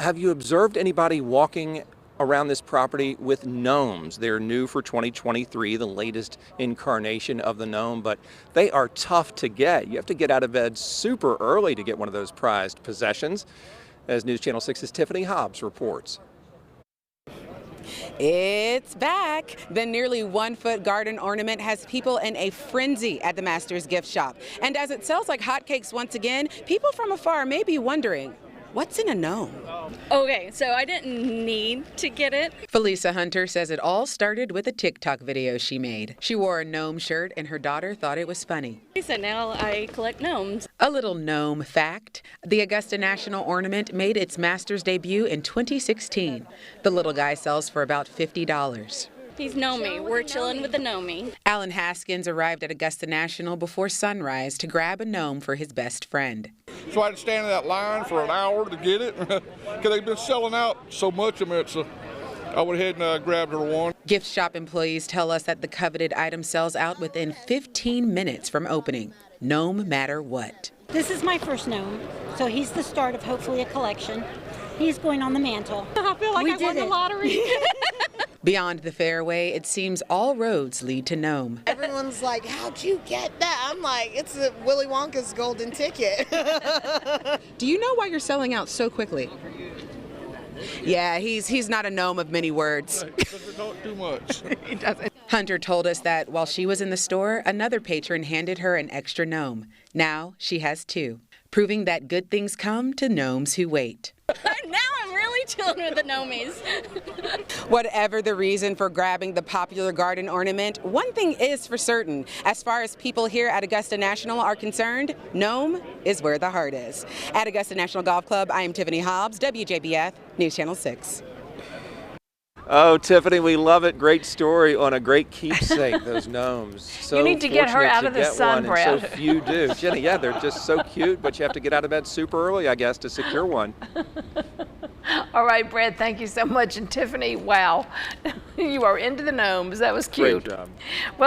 have you observed anybody walking around this property with gnomes? They're new for 2023, the latest incarnation of the gnome, but they are tough to get. You have to get out of bed super early to get one of those prized possessions. As News Channel 6's Tiffany Hobbs reports. It's back. The nearly 1-foot garden ornament has people in a frenzy at the Master's gift shop. And as it sells like hotcakes once again, people from afar may be wondering, what's in a gnome? Okay, so I didn't need to get it. Felisa Hunter says it all started with a TikTok video she made. She wore a gnome shirt and her daughter thought it was funny. So now I collect gnomes. A little gnome fact: the Augusta National ornament made its Master's debut in 2016. The little guy sells for about $50. He's gnomey. We're chilling with the gnomey. Alan Haskins arrived at Augusta National before sunrise to grab a gnome for his best friend. So I had to stand in that line for an hour to get it because they've been selling out so much of it. So I went ahead and grabbed her one. Gift shop employees tell us that the coveted item sells out within 15 minutes from opening, no matter what. This is my first gnome, so he's the start of hopefully a collection. He's going on the mantle. I feel like I won the lottery. Beyond the fairway, it seems all roads lead to gnome. Everyone's like, how'd you get that? I'm like, it's Willy Wonka's golden ticket. Do you know why you're selling out so quickly? Yeah, he's not a gnome of many words. Don't do much. He doesn't. Hunter told us that while she was in the store, another patron handed her an extra gnome. Now she has two, proving that good things come to gnomes who wait. Now I'm really chilling with the gnomies. Whatever the reason for grabbing the popular garden ornament, one thing is for certain. As far as people here at Augusta National are concerned, gnome is where the heart is. At Augusta National Golf Club, I am Tiffany Hobbs, WJBF, News Channel 6. Oh, Tiffany, we love it. Great story on a great keepsake, those gnomes. So you need to get her fortunate out to of the get sun, one, and Brad. so few do. Jenny, yeah, they're just so cute, but you have to get out of bed super early, I guess, to secure one. All right, Brad, thank you so much. And Tiffany, wow, you are into the gnomes. That was cute. Great job. Well,